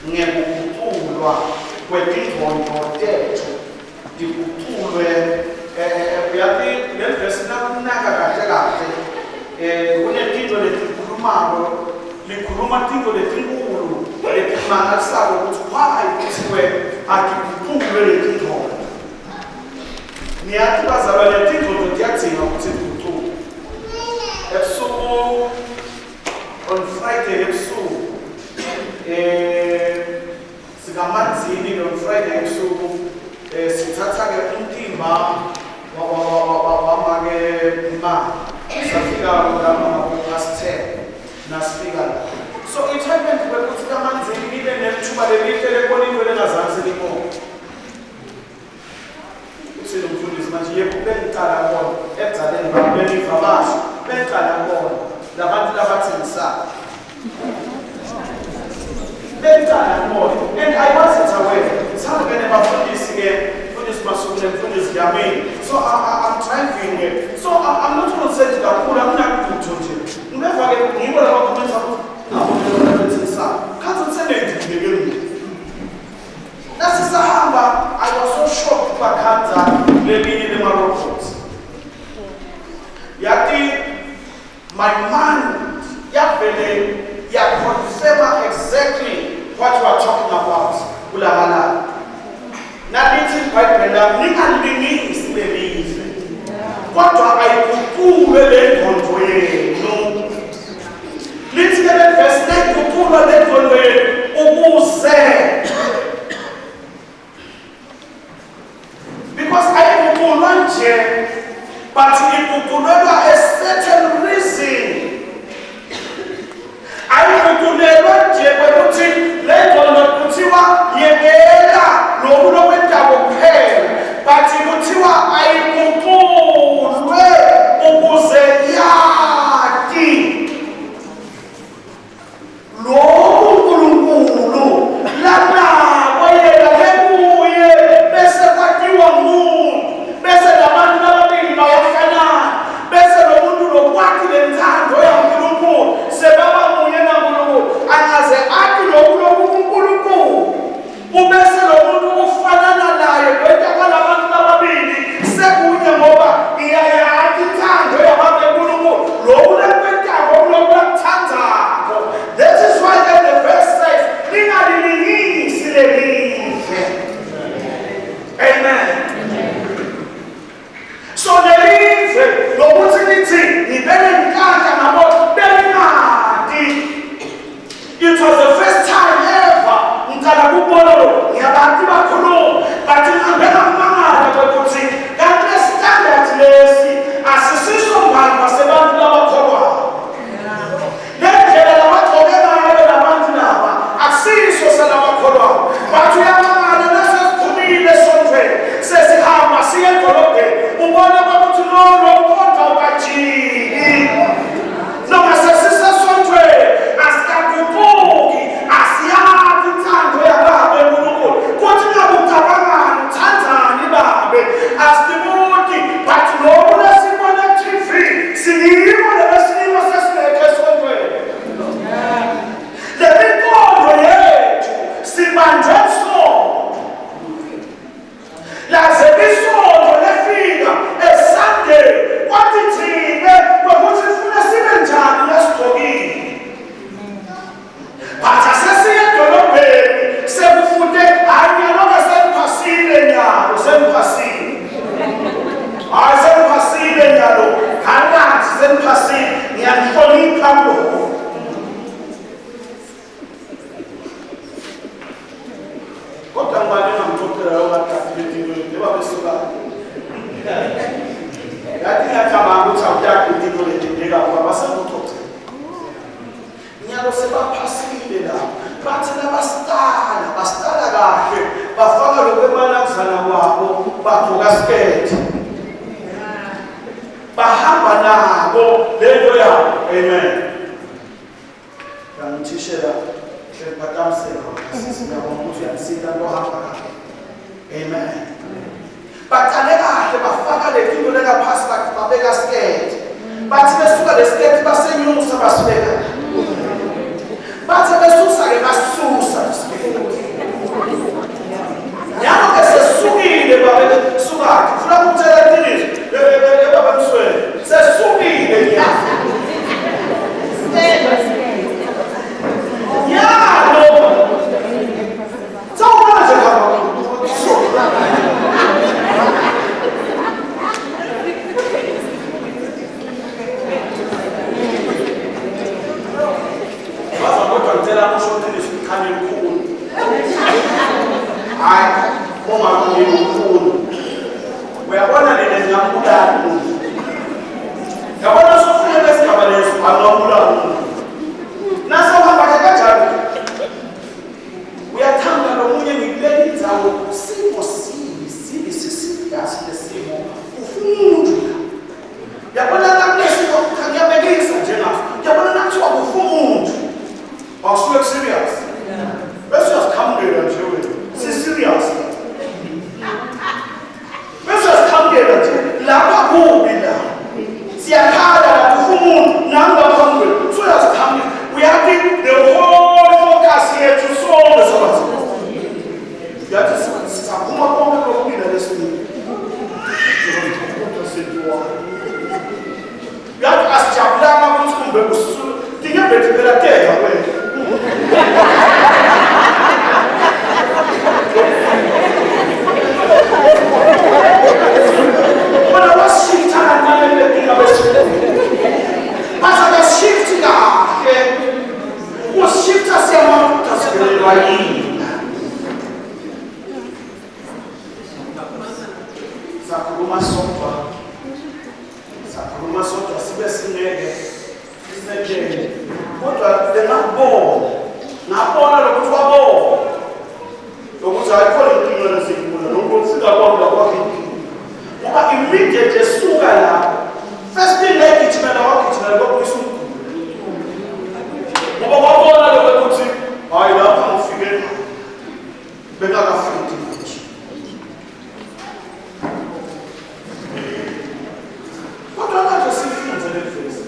ngekuguculwa kwetindwondo tethu diguculwe yathi le verse nakunaka kahle kahle kunetintfo letikhulumako likhuluma tintfo letinkulu letimangalisako ukuthi why kuthiwe agiguculwe letindwondo niyathi bazalwane letindwondo tiyadzinga ukuthi diguculwe ebusuku on Friday ebusuku sikamanzini on Friday ebusuku sithatha-ke umtimba wamake imali safika ngama-10 nasifika la so it happened ukuthi kamanzini ibe nelithuba lelihle lebona into lengazansi limomo uthi lo mfundisi manje yebo bengicala bona ekudzaleni benivakashi bengicala bona labantu labathengisayo bengicala bona and I wasn't aware sangene bafundisi-ke mfundisi masukule mfundisi yamini so I'm driving it so I'm not going to say kakhulu anginakutho nje ngivake ngibo labakhomenta abonelethisa khathi utsendendike mina nasisahamba I was so shocked bakhanza lelinye lema-robots yathi my mind yavele yaconfirma exactly what you are talking about kulamalala nalithi ibhayibheli ningalilingisi lelize kodwa ayiguculwe lendwondo yenu lithi ke le verse ayiguculwe lendwondo yenu ukuze because ayiguculwa nje but iguculelwa a certain reason ayiguculelwa nje kwekuthi lendwondo kuthiwa yekela loku lokwendabo kuphela but kuthiwa ayiguculwe ukuze yati loku uNkulunkulu lanako yena lebuye bese kwatiwa umuntu bese labantu ababili bayafanana bese lo muntu lokwati lenzando yaNkulunkulu sebaba munye naNkulunkulu angaze athi loku uNkulunkulu ubese lo muntu ufanana naye kwenta kwalabantu ababili sekunye ngoba iyayathi inthando yabaNkulunkulu lokhu lekwentako lokhu lakuthandako that is why the verse says lingalilingisi lelize amen so lelize lokuthi lithi nibele nkanhla nabo belingadi it was the first time ever ngicala kubona lo ngiyabantu bakhuluma bathi ngihambela kumangala kwekuthi kanti le-standard lesi asisiso mbali basebantu labakholwayo lendlela labagcoke ngayo labantu laba akusiso selabakholwayo bathi uyamangala nasesiphumile esontweni sesihamba siye edolobheni ubone kwakuthi lomkonto awukajiki noma sesisesontweni asikaguquki asiyazi inthando yababe uNkulunkulu kuthi ngabe ucabangani uthandani babe asibuki but lokhu lesibona ku-TV silimo lebesilimo sesilekho esontweni lemiqondo yethu sibanjwe isondo laze isondo lefika eSunday kwathi thine kwekuthi sifuna sibe njani lesigqokile but asesiye edolobheni sekufunde anyaloka semphasile nyalo semphasile hayi semphasile nyalo hanathi semphasile ngiyanhlonipha lokho kodwa ngibale ngamthophela ongathathile njengoba besuka yathi ngiyacabanga ukuthi awuyathi into letindeka ngoba basamuthophela nyalo sebaphasile la bathi bastala kahle bafaka lokwemanakuzana kwabo bagqoka sketi bahamba nabo lento yabo amen ngithishela hlebhatamsela sisingabona ukuthi uyasita ngohamba kahle amen baqale kahle bafaka letinto lekaphasi babeka sketi bathi besuka lesketi basenyusa basibeka bathi besusa ke basusa uma kuyikhulu uyabona lena ngiyambulala umuntu yabona sofuna lesigaba leso angambulala umuntu nase uhamba kanjalo uyathanda lomunye ngikubeka indzawo simo sibi sisiyasi lesimo ufuna yabona nakulesimo ngiyabekisa nje naso yabona nakuthiwa ufuna umuntu awusuke serious bese uyasikhambela nje wena si-serious bese uyasikhambela nje lapha kubi la siyakhala lapha ufuna umuntu nangaphambili so uyasikhambela uyathi the whole focus yethu sonke sabathi yathi sisaphuma konke lokubila lesini yathi asijabulanga ukuthi kumbe tingebhethi phela teka wena wena wasifta kanalele tingabesikho basa kasifti kahle usifta siyamafuta sivelelwa yini sakhuluma sodwa sibe singeke sisetshele kodwa ngabona lokuthi wabona lokuthi ayikhona inkinga lesifuna nokuthi singakwazi kwakhe inkinga ngoba immediate esuka lapho first thing egijimela wagijimela kwakuyisa umkhulu ngoba wabona lokuthi hayi lapha ngifike bengakafiki kodwa kanje sifunze le verse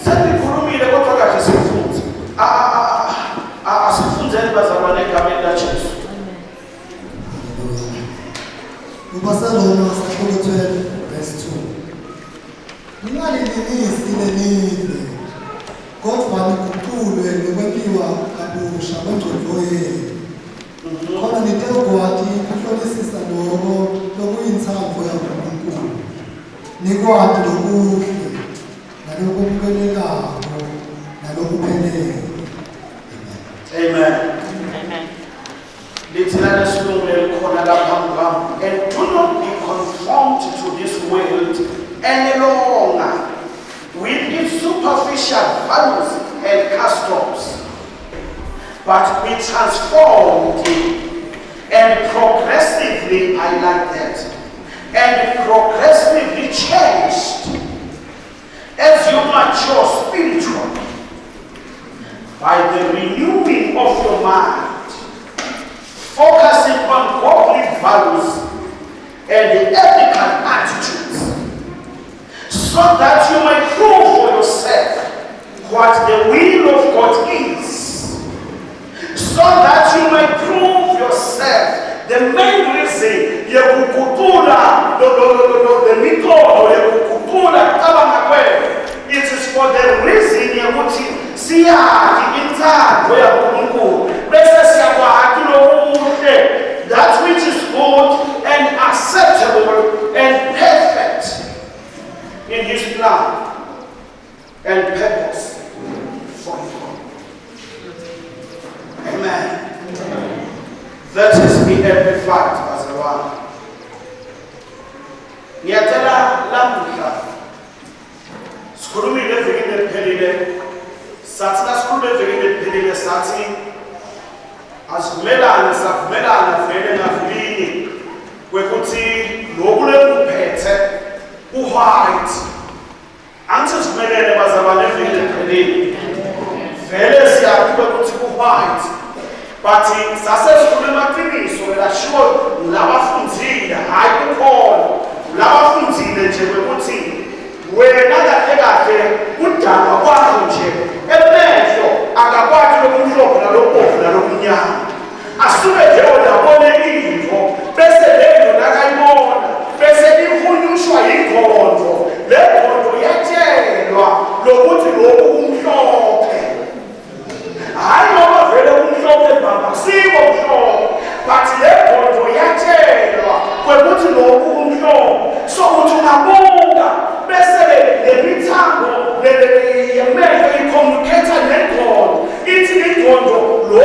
sendikhulumile kodwa kanje sifunze asifunzeni bazalwane egameni laJesu ubasaloma sahloko 12 verse 2 ningalilingisi lelive kodwa niguqulwe nokwebiwa kabusha kwengqondo yenu khona nitokwazi ukuhlolisisa lokho lokuyinthando yaNkulunkulu nikwazi lokuhle nalokubukelekayo nalokuphelele. Amen. Literally speaking, and do not be conformed to this world any longer with its superficial values and customs, but be transformed and progressively, I like that, and progressively changed as you mature spiritually by the renewing of your mind, focusing on godly values and ethical attitudes, so that you may prove for yourself what the will of God is, so that you may prove yourself. The main reason it is for the reason that which is good and acceptable and perfect in his plan and purpose for you. Amen. That is be amplified as a one. Niyatela lamuhla sikhuluma evekini eliphelile sathi nasikhuluma evekini eliphelile sathi asivumelana vele ngavilini kwekuthi lokhu lekuphethe uwhite angithi sivumelene bazalwane evekini eliphelile vele siyaqhubeka ukuthi uwhite but sasesikhuluma iqiniso lashiwo labafundzile hayi kukhona labafundzile nje ukuthi wena kahle kudalwa kwakho nje emehlo akakwazi lokumhlophe nalobovu nalokumnyama asuke nje odabone into bese leyo nakayibona bese ihunyushwa yingqondo le ngqondo yatshelwa lokuthi lokhu kumhlophe hayi ngoba vele kumhlophe baba siko mhlophe but le ngqondo yatshelwa kwekuthi lokhu kumhlophe so uthi ungabuka bese le mithambo yemehlo icommunicate nengqondo ithi ingqondo lo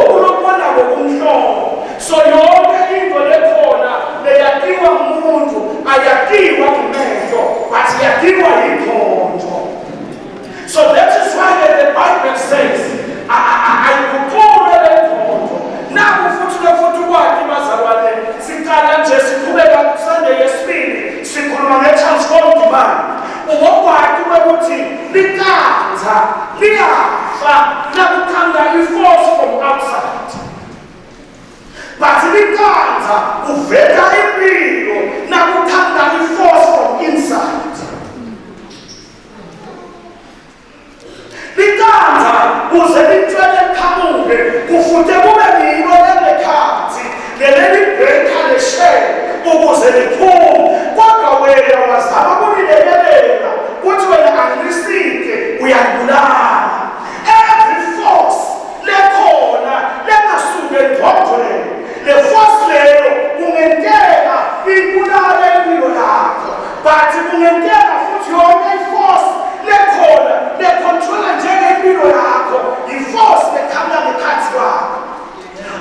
ngentela futhi yonke iforce lekhona lecontrola njengempilo yakho iforce lekhanga ngekhathi kwakho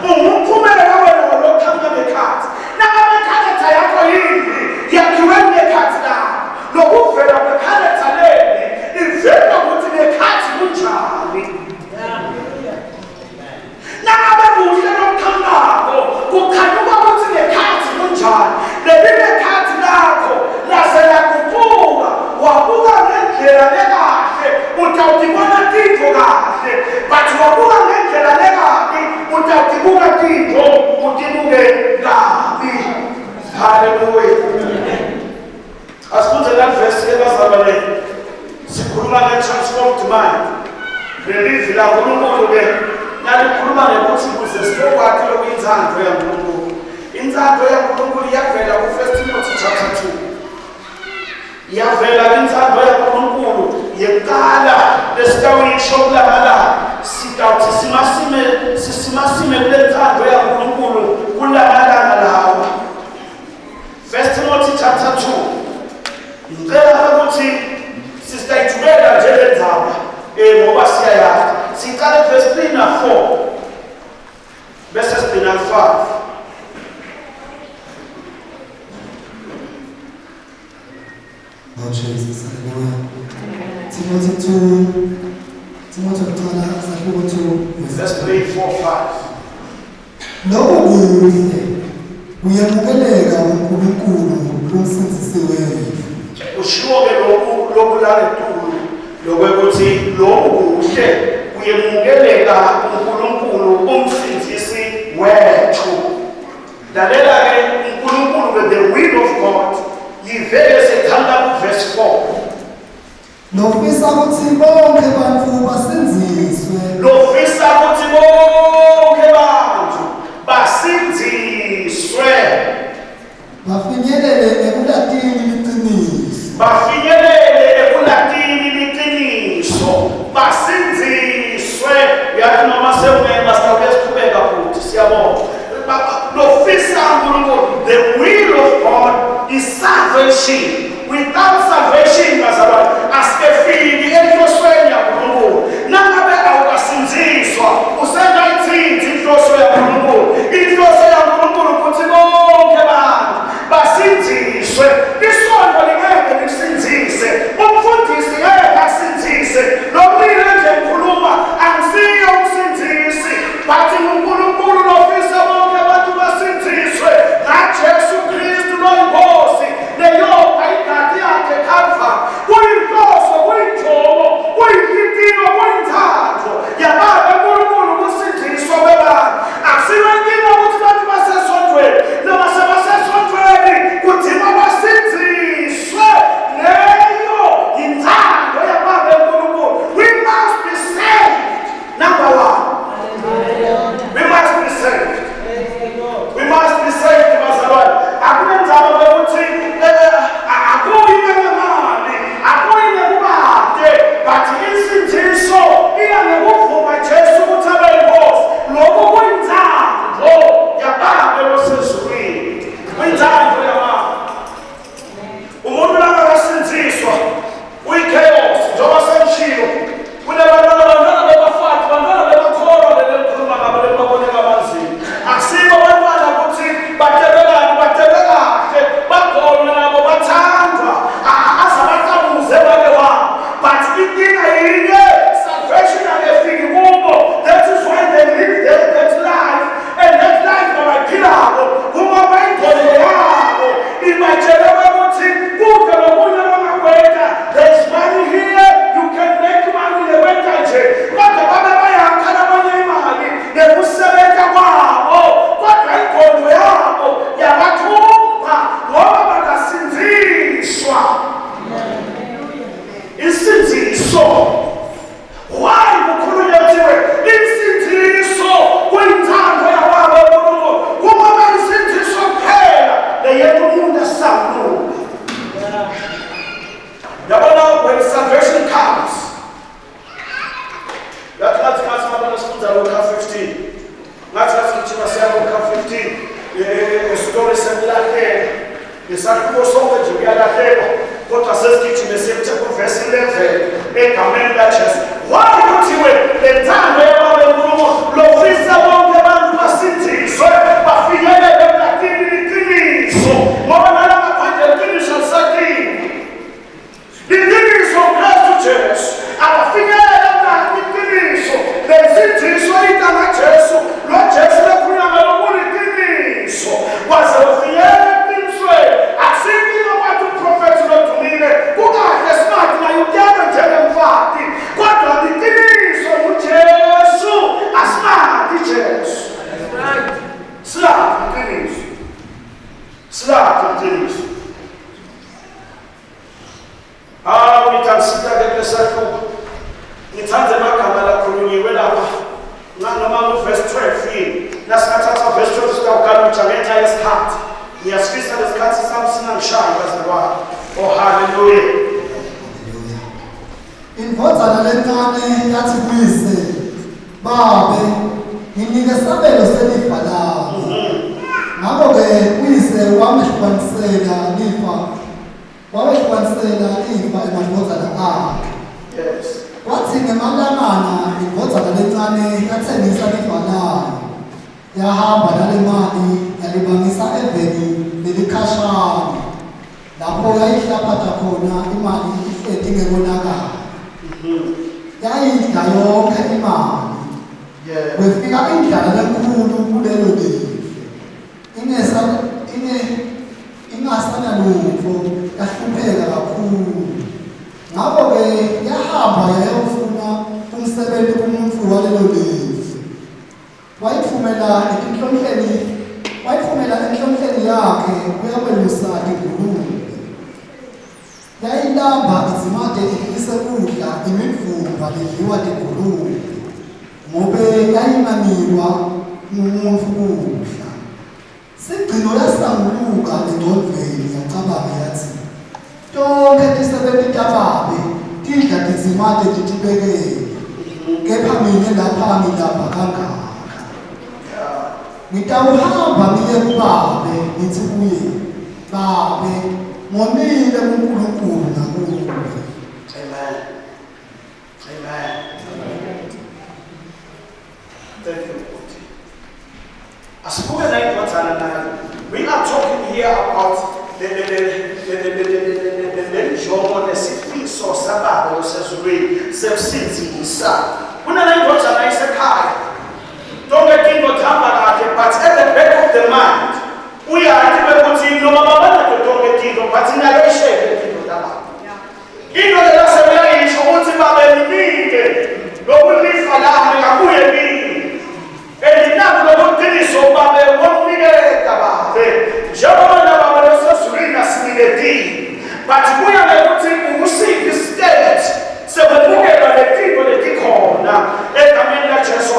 umphumela wena lokhanga ngekhathi nangabe character yakho yini yakhiwe ngekhathi lakho lokuvela kwecharacter leni ivela ukuthi ngekhathi kunjani nangabe kuhle lokhangako kukhanyuka ukuthi ngekhathi kunjani leli ngekhathi lakho lase lakubuka wabuka ngendlela lekahle utawutibona tintfo kahle but wabuka ngendlela lekabi utawutibuka tintfo utibuke kabi. Hallelujah. Asifunze la verse ebazalwane sikhuluma nge-transformed mind lelivi laNkulunkulu ke nalikhuluma ngokuthi kuze sizokwakhe lokuyinzandvo yaNkulunkulu. Inzandvo yaNkulunkulu iyavela ku-1 Timothy chapter 2 iyavela inzandvo yaNkulunkulu yekala lesitawuyisho kulangala sitawuthi simasime kule nzandvo yaNkulunkulu kulamalanga lawa. 1 Timothy chapter 2 ngicela ukuthi sistayithubela nje lendaba ngoba siyayazi siqale verse 3 na 4 bese sigcina 5. Oh Jesus, hallelujah. Timothy 2, Timothy 2, verse 3, 4, 5. Lokhu kuhle kuyamukeleka uNkulunkulu umsindisi wethu. Ushiwo-ke lokhu laletulu lokwekuthi lokhu kuhle kuyamukeleka uNkulunkulu umsindisi wethu. Lalela-ke uNkulunkulu the will of God yivele sethanda ku-verse 4. Lofisa ukuthi bonke bantu basinziswe. Lofisa ukuthi bonke bantu basinziswe. Bafinyelele ekulatini liqiniso. Bafinyelele ekulatini liqiniso. Basinziswe. Uyathi noma sewungemba sitawuke siqhubeka futhi siyabonga. Lofisa uNkulunkulu the will of God is salvation. Without salvation, asikefiki enhlosweni yaNkulunkulu. Nangabe awukasinziswa, usengayithinti inhloso yaNkulunkulu. Inhloso yaNkulunkulu ukuthi bonke abantu basinziswe. Isonto lingeke lisinzise. Umfundisi ngeke asinzise. Lomile nje ngikhuluma angisiyo umsinzisi. But uNkulunkulu lofisa bonke abantu basinziswe. NaJesu Kristu noNkosi leyo ayikade yakhe Calvary. Kuyinhloso, kuyinjongo, kuyintitiko, kuyintando yabantu uNkulunkulu kusindiswa kwebantu. Akusiyo inkinga ukuthi abantu basesontweni noma sebasesontweni kudinga basinziswe. Leyo yintando yabantu uNkulunkulu. We must be saved. Number 1. We must be saved. We must be saved, bazalwane. Akunenzaba ukuthi akuyine ngemali, akuyine kubade, but insindiso iya ngokuvuma Jesu ukuthi abe yinkosi. Lokho kuyinzando yabantu losezulwini. Kuyinzando yabantu. Umuntu langasinziswa uyi-chaos njengoba sengishilo. Kunabantwana bebafati, bantwana bebakholwa lelikhuluma ngabo lebaboneka abanzima. Akusibo abantwana ukuthi batebelane kahle, bagonywe nabo bathandwa, azabacamuze bake wabo. But inkinga yinye, salvation akefiki kubo. That is why they live that life, and that life abayiphilako uma bayigolele yabo ibatshele ukuthi kude nokunye bangakwenza. There is money here, you can make money nekwenza nje. Kodwa babe bayakhala abanye imali nekusebenza kwabo, kodwa ingqondo yabo yabathumba ngoba bakasinziswa. Insindiso. Why kukhulunywa kuthiwe insindiso kuyinthando yabantu uNkulunkulu? Kungoba insindiso kuphela leyenza umuntu asamuka. Yabona when salvation comes, ngathi ngabona sifunza Luka 15. Ngathi ngithina siya Luka 15. Story semlahleka. Isakhiwo sonke nje kuyalahleka, kodwa says kitchen the same chapter verse 11 egameni laJesu why kuthiwe le ntando yababenkulunkulu lofisa bonke abantu basindiswe bafinyelele emkhathini liqiniso ngoba nalapha phandle liqiniso lisakini liqiniso Kristu Jesu abafinyelele emkhathini liqiniso lezindiso igama Jesu lo Jesu lekhulunywa ngalo liqiniso waze ufinyelele eqinisweni akusiphiwe kwathi uprofethi lodumile kukahle smart naye utyana njengemfati kodwa liqiniso nguJesu asimati Jesu silaphi iqiniso ngithansita-ke kulesahluko ngithande amagama lakhulunyiwe lapha noma verse 12 yini nasingathatha verse 12 sitawugaluja ngenxa yesikhathi ngiyasifisa lesikhathi sami sinangishayi bazalwane oh haleluya indvodzana lencane yathi kuyise babe nginike isabelo selifa lami ngakho-ke uyise wamehlukanisela ifa emadvodzana akhe yes kwathi ngemalangana indvodzana lencane yathengisa lifa layo yahamba nale mali yalibangisa eveni lelikhashana lapho yayihlaphatha khona imali ihleti ngebonakala yayidla yonke imali kwefika indlala lenkulu kulelo lifa ingasana lutho yahlupheka kakhulu ngakho-ke yahamba yayofuna umsebenzi kumuntu walelo lifa wayifumela enhlonhleni yakhe uyakwelusa ingulube yayilamba izimade ifise kudla imidvumba lidliwa ligulube ngobe yayinganikwa ngumuntu kudla sigcino yasanguluka engcondvweni yacabanga yathi tonke tisebenti tababe tidla tizimade titibekele kepha mina lapha ngilapha kangaka ngitawuhamba ngiye kubabe ngithi kuye babe ngonile kuNkulunkulu nakuwe amen thank you asibuke nayindodzana nayo we are talking here about the njongo nesifiso sababa osezulwini semsinzisa kunanayindodzana isekhaya tonke tinto tihamba kahle but at the back of the mind uyathi bekuthi noma babanato tonke tinto but inaleshele tinto tababa into lelasebeyayisho ukuthi babelinike lokulifa lami kakuye kimi elinako lokuqiniso babe wokunikeka babe njengoba nababa losezulwini asinikethi but kuya ngekuthi ukusiphi state sebebukela letinto letikhona egameni laJesu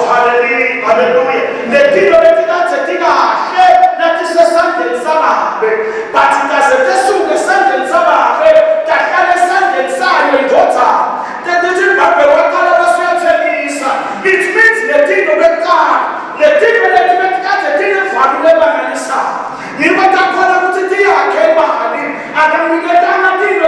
haleluya letinto letikade tikahle natisesandleni sababe but kaze tesuke esandleni sababe tahlala esandleni sayo indodzana tethi babe waqala basuyathengisa it means letinto bekuqala letinto letikade tinevalo lebanganisa niba takhona ukuthi tiyakhe imali akamniketanga tinto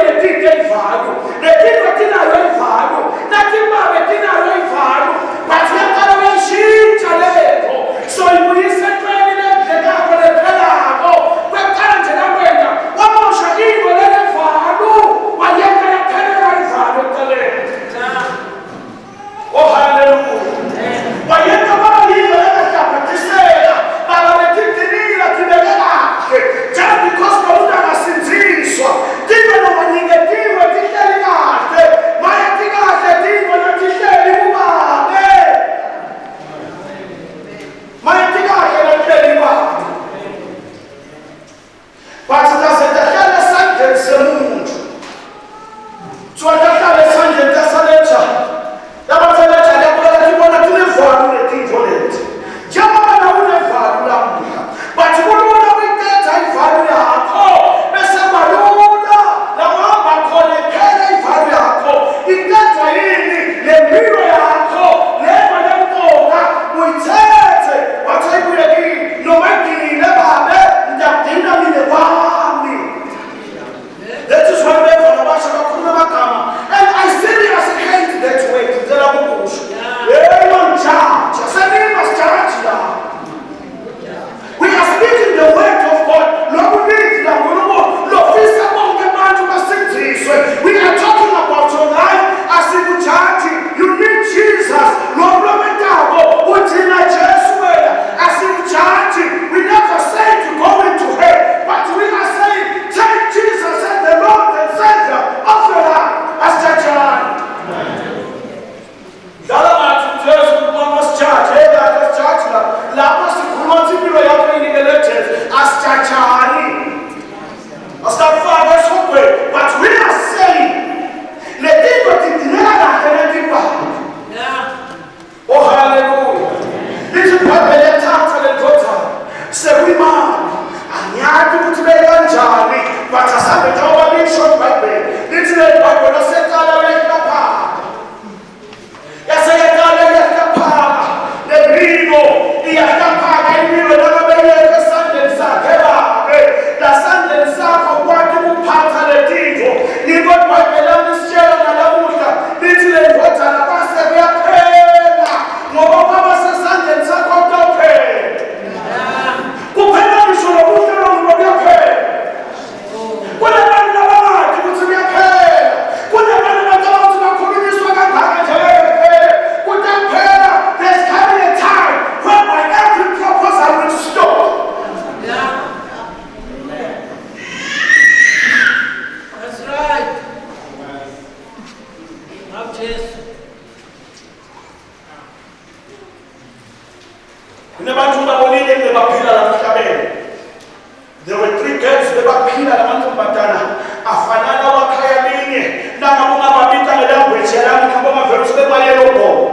There were 3 girls bebaphila lamantombazana afanana wakhaya linye nangabungababita ngelanguage yalamuhla bongavela sebemayelo bone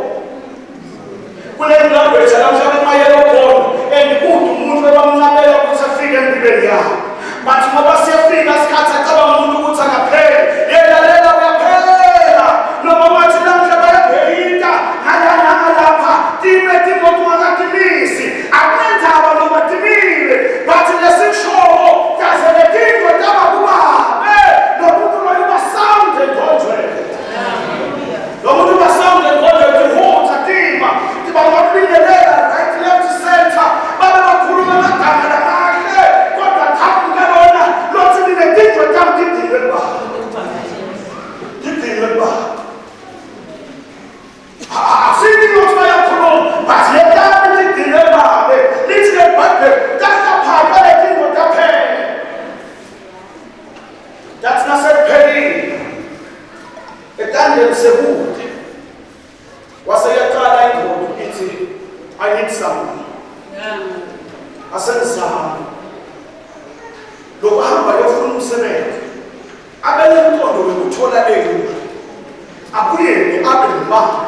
kule language yalamuhla bemayelo bone and kude umuntu bebamncabela ukuthi afike empilweni yakhe bathi ngoba siyafika isikhathi acabanga umuntu ukuthi akaphele yelalela uyaphela noma bathi lamuhla bayabhekita ngalapha time timoto akatimisi akwenzaba noma timile bathi lesishowo kaze letinto tabakubabe nomuntu loyiba sound engqondweni nomuntu ba sound engqondweni tivuta tima tibangabingelela right left center babe bakhuluma amagama lamahle kodwa thamuke bona lothi ninetinto tamdidile ba didile ba asini lothi bayakhuluma but yetami didile babe lithi lebhayibheli takaphatha letinto taphela that's nasephelile etandleni sekude waseyaqala indoda ithi I need someone asenzama lokuhamba yofuna umsebenzi abelemqondo wekuthola leyo akuyeni abe nemali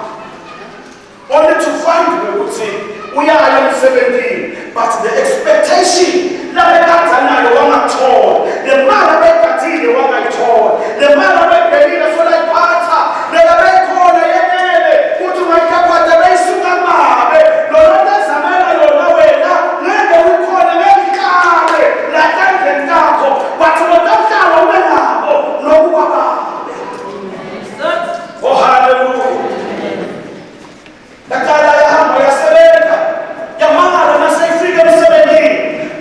only to find ukuthi uyaya emsebenzini but the expectation labekazanayo wangathola le mali abekathile wangayithola le mali abebhekile solayiphatha leyabekhona yenele ukuthi ungayikaphatha beyisuka babe lona ezamela yona wena ngeke ukhona ngenkale latandleni takho but ngotamhlala ube nabo nokuba babe oh hallelujah lakala yahamba yasebenza yamangala naseyifika emsebenzini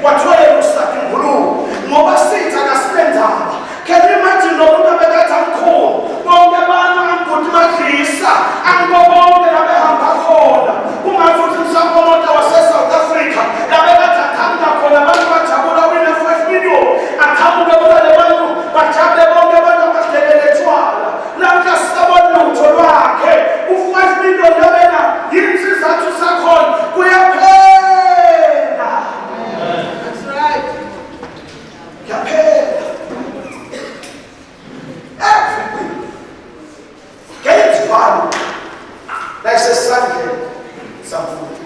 kwathiwa usaki nguluku ngoba sitha kasibenzanga can you imagine nomuntu abekade amkhulu bonke abantu ambuti madlisa angibobonke labehamba khona kungathi uthi msakomota wase-South Africa labekade akhamba khona abantu bajabula wina 5 million akhamuke bona le bantu bajabule bonke abantu abadelelethwala namhla sisabona lutho lwakhe u-5 million labena yini sizathu sakhona kuyaphela yaphela everything gets value nasesandleni samfuthi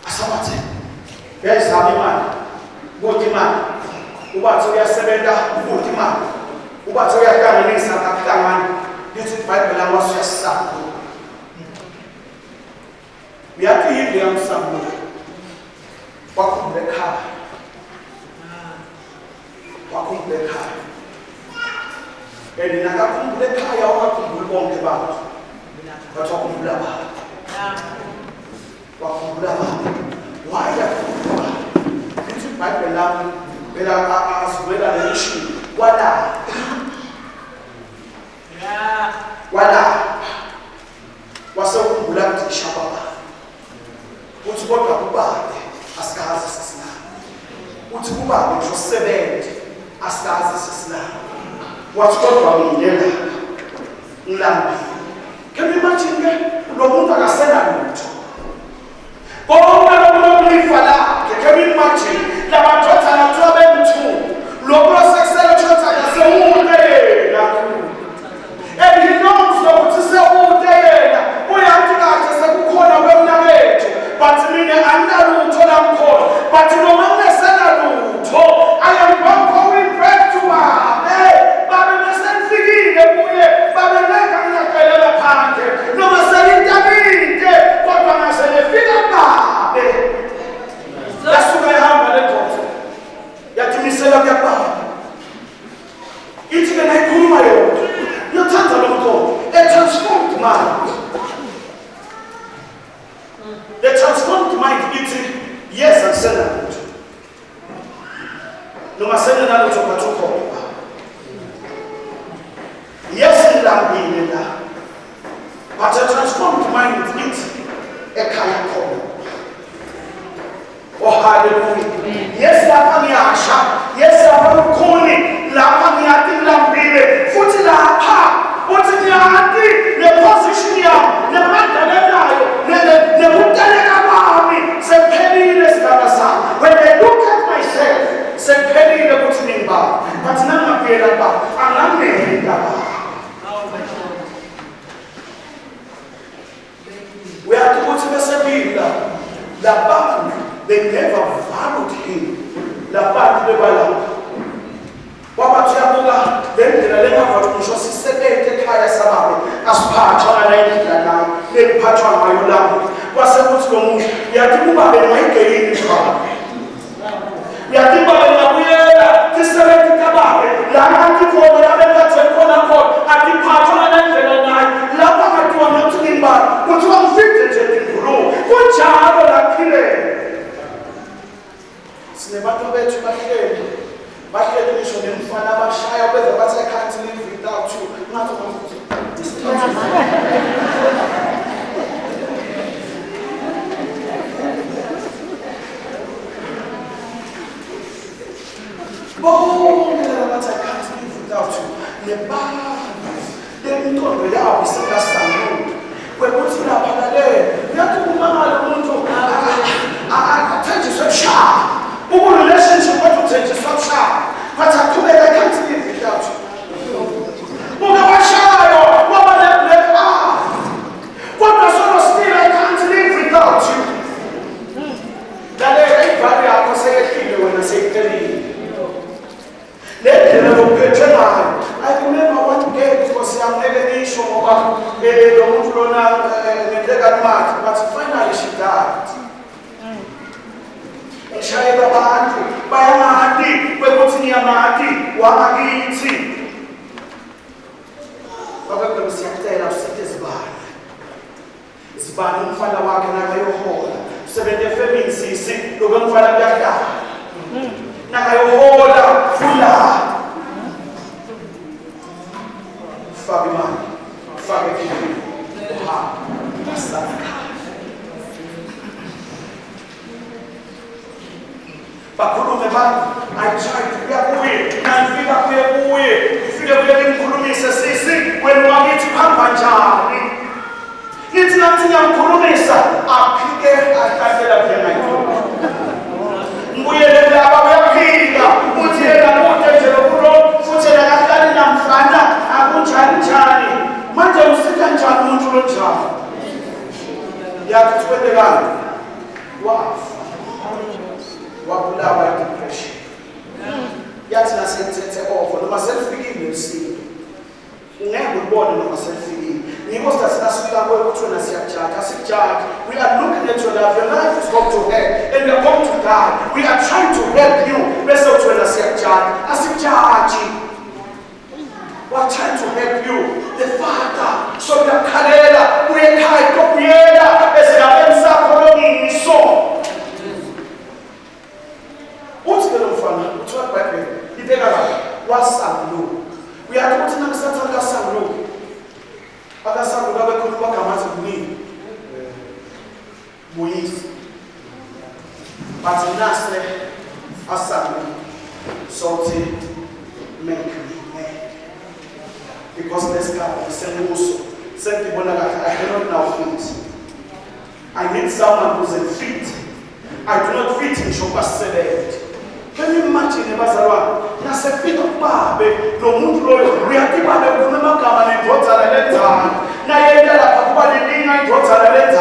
asabathe uyayizama imali ukuthi imali ubathi uyasebenza ukuthi imali ubathi uyahlanganisa akahlangani lithi ibhayibheli lami wasiyasaba uyaphinde yamsambula wakhumbula ekhaya wakhumbula ekhaya and nakakhumbula ekhaya wakhumbula bonke bantu bathi wakhumbula abantu wakhumbula abantu wayakhumbula lithi ibhayibheli lami phela asivela lelisho walala wasekhumbula kudisha baba uthi kodwa kubabe asikaze sesinalo uthi kubabe ngisho 70 asikaze sesinalo wathi kodwa ngiyela ngilambile can you imagine ke lo muntu akasena lutho bonke lokulifa lakhe can you imagine labadothana twabemthu lo proseksela thotha yasewude yena and he knows ukuthi sewude yena uyathi kahle sekukhona kwemnakethu but mina anginalutho lamkhona but noma ngesenalutho I am going back to babe babe besenfikile kuye babe ngeke The transformed mind ithi yes angisena lutho. Noma sena nalutho kathukho. Yes ngilambile la. But a transformed mind ithi ekhaya khona. Oh hallelujah. Yes lapha ngiyasha. Yes lapha ukhuni. Lapha ngiyathi ngilambile. Futhi lapha uthi ngiyathi le position yami nemandelelayo nekuteleka kwami sephelile sigaba sami. When I look at myself sephelile kuthi ngibani. But nangaphela ba angameli ngaba. We are to go to the Sabila. The Baku, they never valued him. The Baku, the Bala. Wapatiabuga, then the Lega Valusha, Sete Kaya Sababi, as Patron and I, then Patron Mayola, was a Muslim, Yatimuba, and Mike in the car. Yatiba and Mabuela, Testament Kababe, Lamaki for the America, Tekona, at the Patron and I, Lapa to a mountain bar, which was fitted in Guru, which are a killer. Cinemato to my head. My generation in Fanaba shy away, but I can't live without you. Not oh, but I can't live without you. The bad, then don't be out, we still got some. We're putting up on the day. We have to move on. I tell you so sharp. Who relationship what to take is not sharp. But I told I can't live without you. What the sort of still I can't live without you. That everybody I can say when I say tell you. I remember one day because I'm never issue about but finally she died. Shaiba Bahati, Bayamahati, Webutinia Mahati, Wamagiti. Baba could see a tale of cities by. It's by no father walking like your hole. So that the feminine sees it, you're going to find a black now your hole, fuller. Fabiman, Fabiman, Ha, I tried to be away, and feel away, feel away in Kurumisa, say, when one gets Pampajani. It's nothing on Kurumisa, I can't get up here, I do. We are the Ababaka, Mutiana, Mutero, Futera, and Fana, Abuchani, Madam Sitan Chan, Muntucha. Yet, with the gun. Wow. Wabula by depression. Yet, I said, oh, for myself, forgiveness. Never born in myself. We must as we are going to a charge. We are looking at your life. Your life is come to hell, and you are going to die. We are trying to help you. Let's go to a charge. As a charge. We are trying to help you. The Father, so the Canela, we are kind of Piera, as a Bensa so. What's the little fun? What's what back here? He did a what's up low. We are putting on Satan some low. Other some will never come back as me. Moise. But in Nasre, Assam, salty, make. Because this guy is send also. Send people that I cannot now fit. I need someone who's in fit. I do not fit in Shopas Select. Can you imagine a Bazarwa? That's a bit of barbe, no moon roll, we are people that will never come and brought a letter. Nayenda, Papa, the thing I brought a letter.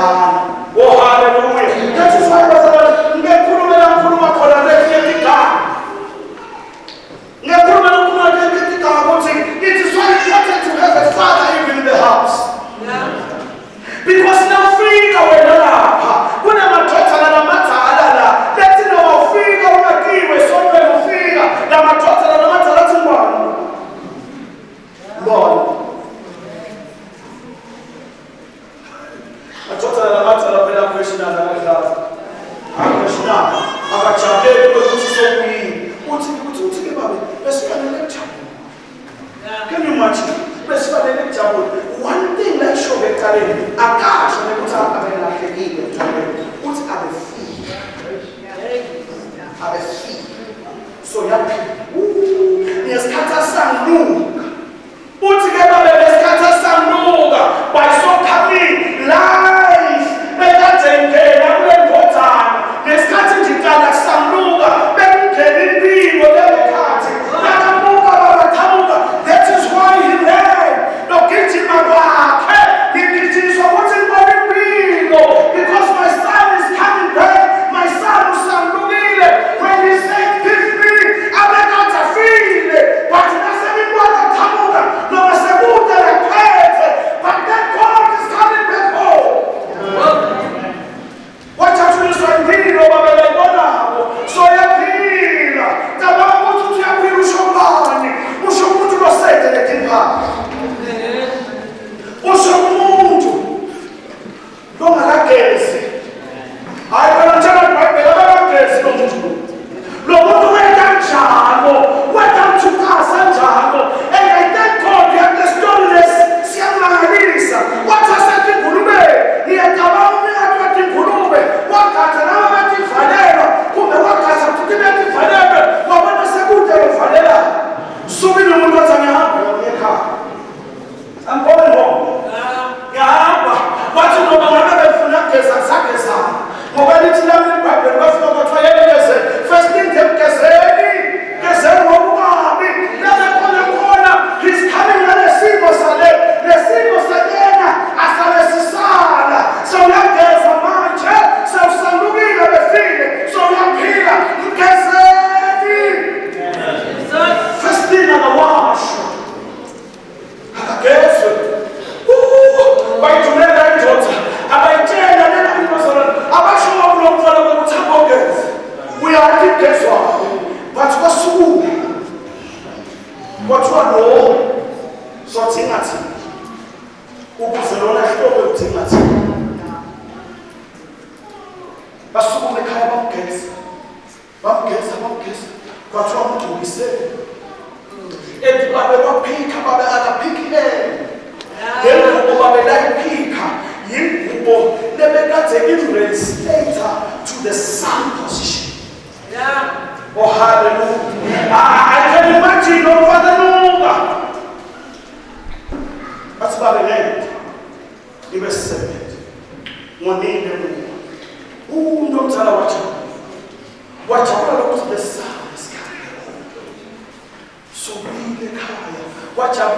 Oh, hallelujah. That is why Bazarwa, you get Kuruma Kuruma for a letter. It is so important to have a father even in the house. Because now free our love. When I'm a daughter and a matter, let it know free our key, so well free. I'm a daughter and a matter, that's one. Lord. bamgeza kwathiwa umgcobisele and babewaphika babe akaphikile ngengubo babelayiphika yingubo lebekade i-reinstator to the sun position. Oh, hallelujah. I can imagine over the Lord. That's about the end. He was 7. One day, who don't tell watch out, look to the sun is coming. So be the kaya. Watch out,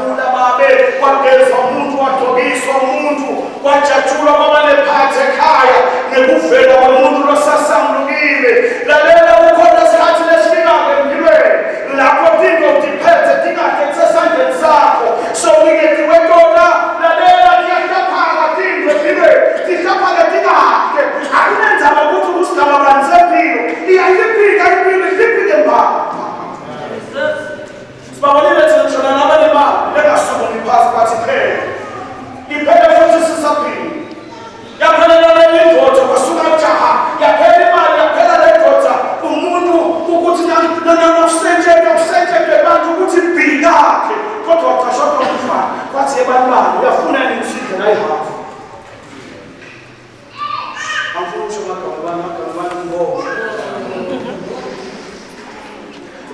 babe. What is a moon? What to be so moon? Watch out, you know, the party kaya. The buffet of a moon, Rossasam, La Lena, who called us heartless figure, and La Potino depends, I think I can say something. So we get to wake up now. La Lena, the I didn't have a good to Mustafa and Zambino. He had to be them back. Spavoli let's let us someone pass party pay. He paid the first something. Yapana water was so much. Yapana, Umundu, Ukutina, Nana of Sente, the man who would be dark. What was a shot of fun? What's a bad man? We are full and in I have. I'm full of more.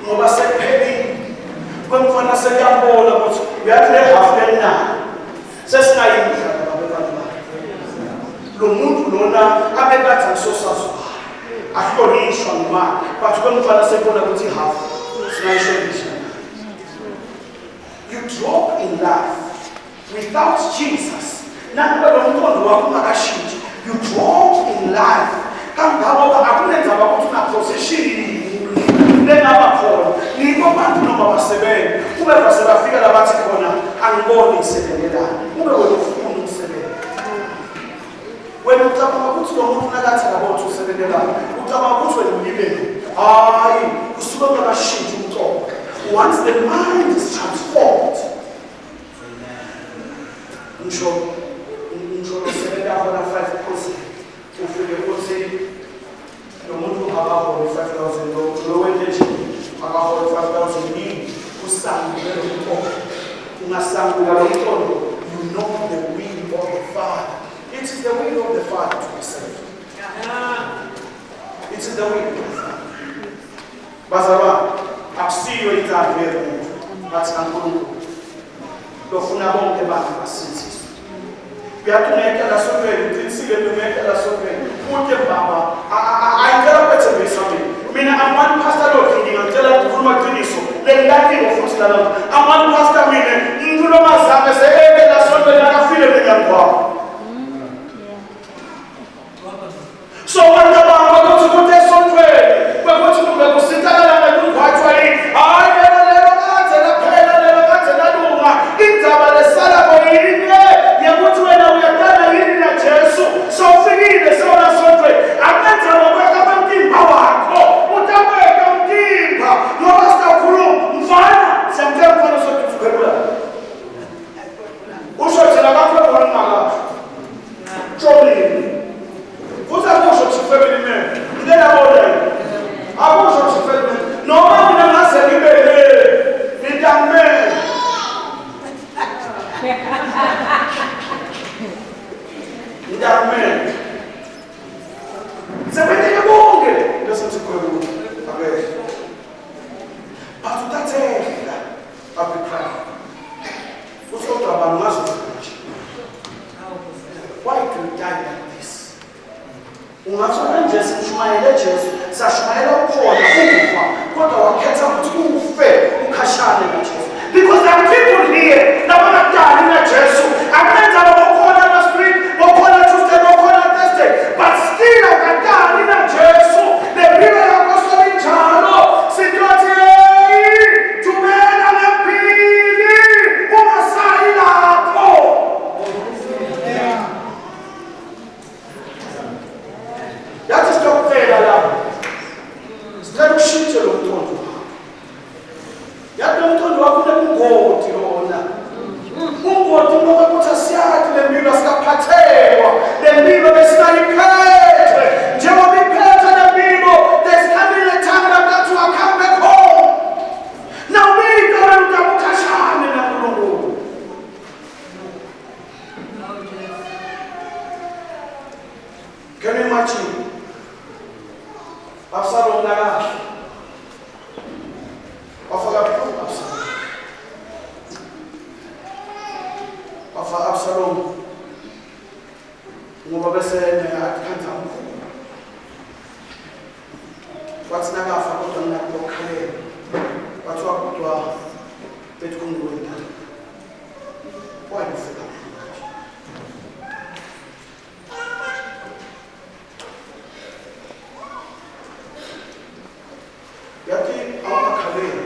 Mova said, Penny, when Fana said, we have to have them now. Says, Lumundu Lona, I bet that I'm so sorry. I feel it from man, but when Fana said, you drop in life without Jesus. You drop in life. Come down, I couldn't have a position. Then I'm a call. You go back to number 7. Whoever said I figured about it corner and go in 7. Whoever will 7. When you talk about the moon, that's about 7. You talk about when you live. You still got a sheet to talk. Once the mind is transformed, you show 7.5%. If you say, the moon will have 45,000 low energy, about 45,000 who sang very important. You know the will of the Father. It is the will of the Father to be saved. It is the will of the Father. Bazaba, I see you in that very that's Angola. The Funabon de Bata Cities. We have to make a survey, we see to make a survey. Put them, Baba. I tell you better something. I mean, I'm one pastor looking and tell them to do my goodness. Then that thing of football. I'm one pastor winning. You know, my son, say, hey, that's what I feel in the so when the Baba goes to put their survey, we're going to go sit down and do quite right. I never got it. I never got it. I don't want it. I'm a salary. You're going to end up with a done in a church. So figure the soul of survey. I'm not going to work up in power. Whatever I come deep. You must have room. Fine. Sometimes for us to go. Who should tell about one mother? Trouble. What's that motion to family men? Then I order. I motion to family men. No one will not say, you damn man. You damn man. Say, when you go again, listen to God. Okay. But to that end, I'll be crying. What's up about massive? Why do you die like this? Ungathona nje sishmayele Jesu sashmayela ukhona ufa kodwa wakhetha ukuthi ufe ukhashane naJesu because there are people here nabakadala naJesu akumenza bakhona na street bakhona Tuesday bakhona Thursday but still akadala naJesu the people yakho njalo sikhathi tumena lempili umasayi lapho. That is not fair, Allah. Start shooting on Tondo. You don't know what to go to. Can you imagine? Absalom naga. Absalom. Ngoba bese akhanda umkhulu. Wathi nakafa kodwa ngiyakukhalela. Bathiwa kodwa bethi why you feel that? Yati awakhalela.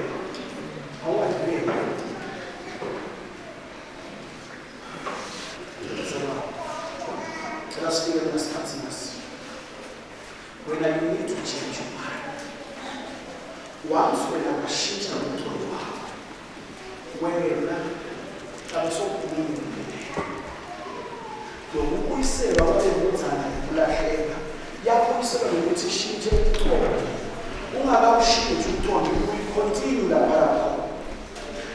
Awakhalela. Tell us here in this consciousness. When you need to change your mind. Once when I shift into the world, wena abasokhuluma lokuyisela wathembuzana ukulahleka yakuyisela ukuthi ishintshe uqobo ungakawushintshe uqobo uyicontinue lapha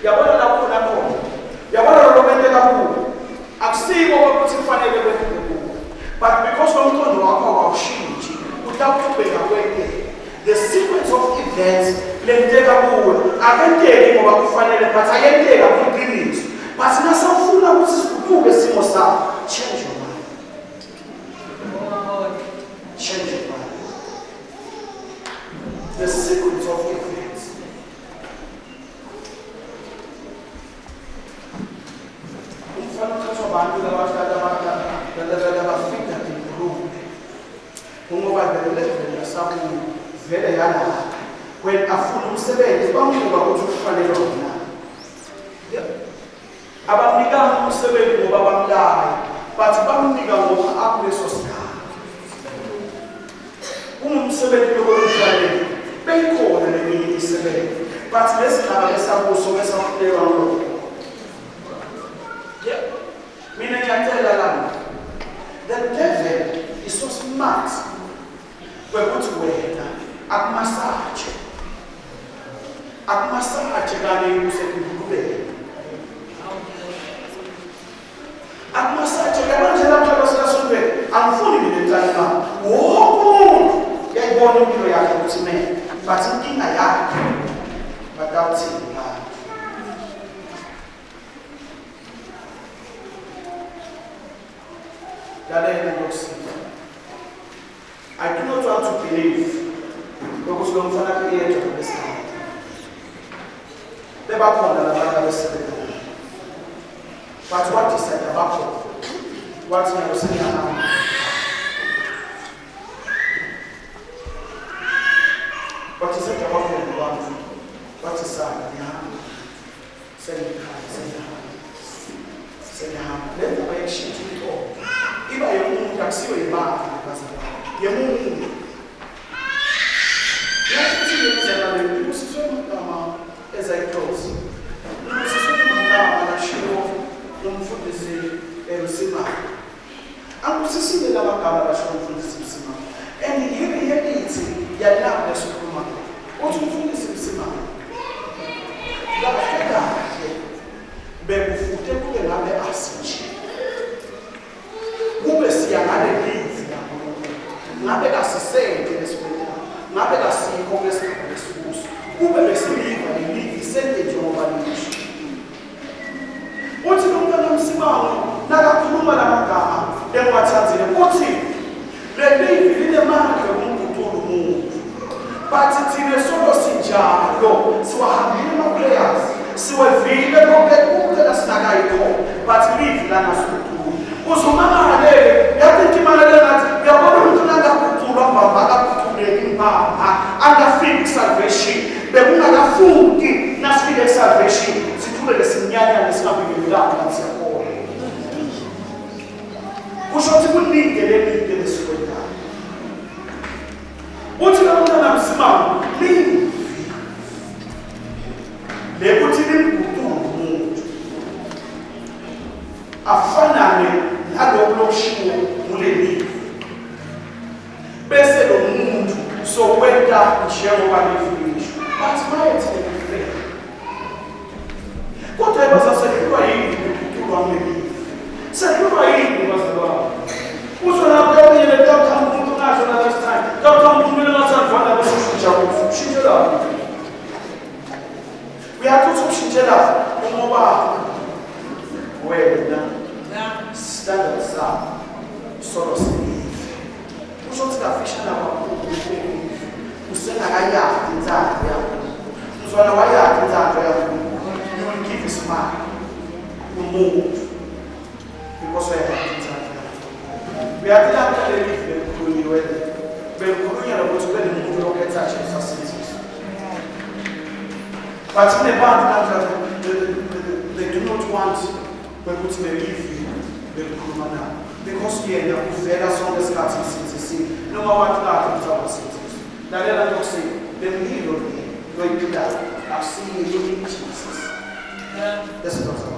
yabona lapho nakhona yabona lo kwente kakhulu akusiko ukuthi kufanele kwente kubo but because umqondo wakho awushintshi utaqhubeka kwente the sequence of events lenteka kuwe akenteki ngoba kufanele but ayenteka kuqiniso but nasawufuna ukuthi sibuke simo sakho change your mind. Change your mind. The sequence of events. Umfana uthathwa abantu abafika emkhulumbe ngoba le-level yasamuntu vele yalapha when afuna umsebenzi bambuka ukuthi ufanele wona abamnika umsebenzi ngoba bamlayo but bamnika ngoba akuleso sikhathi umsebenzi lokufanele beyikhona leminye isebenzi but lesigaba lesabuso besafulela lo mina ngiyatshela lana the devil is so smart wekuthi wena akumasaje kanye usekubukela akumasaje manje lapha kwaSikaSondwe angifuni nentana wonke yayibona impilo yakhe ukuthi mina but inkinga yakhe batawuthini I do not want to believe because we don't have the age of this time. The back on the other but what is said about what you are saying now? What is it about the one? What is that? Say let the way she do it all. If I am taxi or a bar, you as I close. And what will give a smile, you move. Because we are glad that they live in Kuru, but Kuru, you know, to the move rocket facilities. But in the band, they do not want people to live in Kuru now. Because here, they are very strong as cutting cities. No matter what happens in our cities. That they are not saying, they need on me, going to that. I've seen you in Jesus. That's what I'm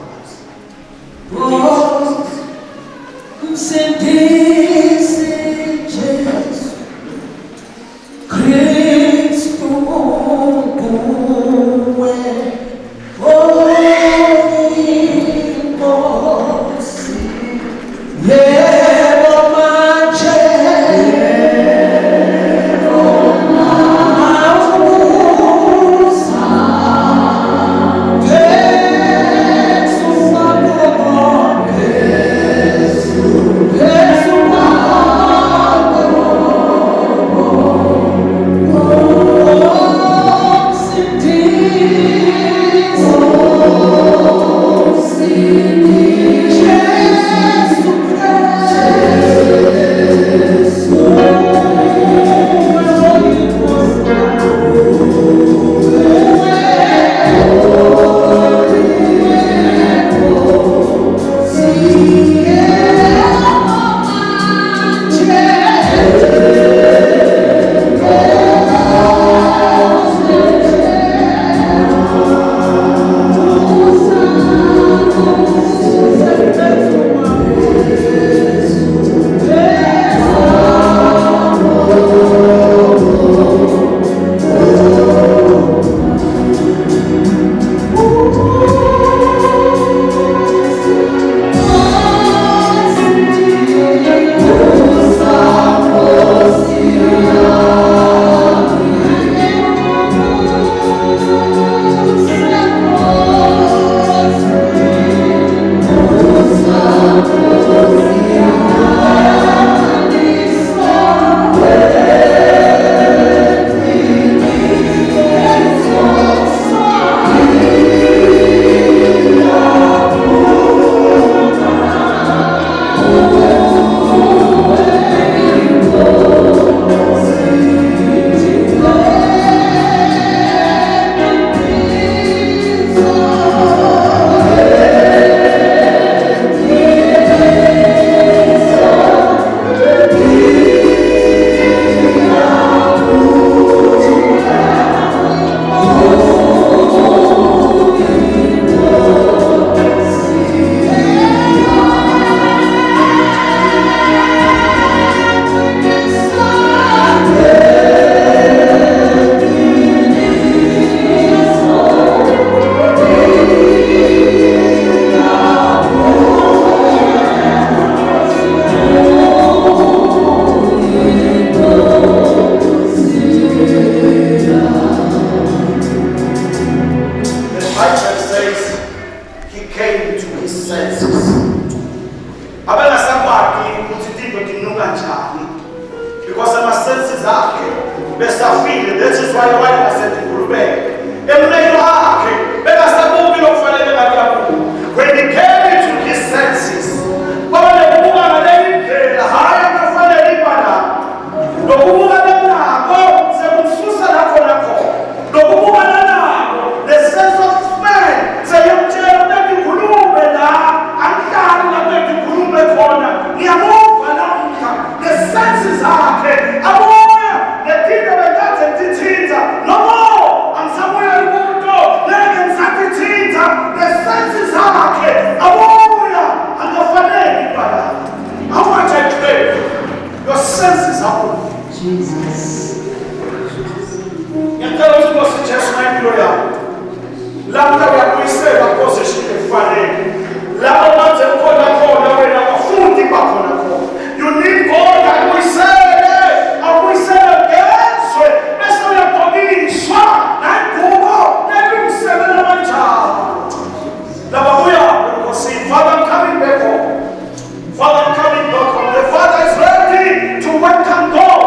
Father is ready to welcome those.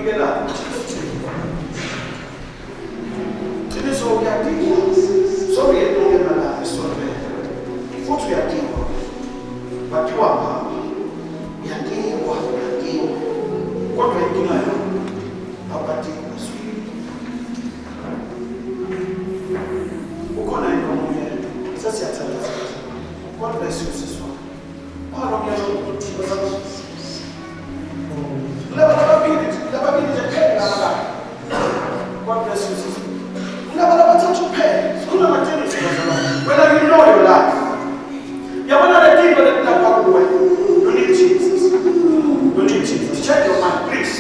get up. It is all we are doing. Sorry, I don't get my life. Sorry. What we are doing. But you are. We are doing what we are doing. What we are doing now. Our team is God bless you, sister. God bless you, sister. Never touch your pen. Whether you know your life. You're one of the people that walk away. You need Jesus. You need Jesus. Check your mind, please.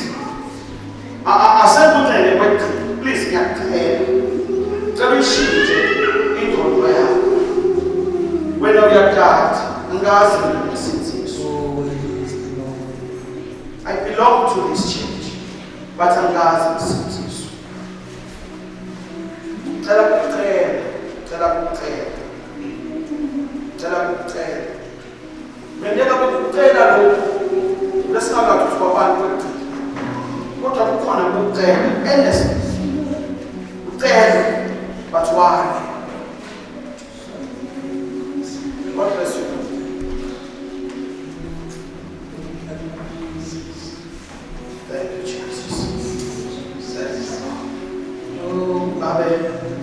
I said, good please get ahead. Very shit into a prayer. When you are God, and God's sins. I belong to this church, but I'm God's sins. Tell when they have to let's not go to one word. What I'm going to endless. But why? God bless you. Thank you, Jesus. Thank you. Oh, Amen.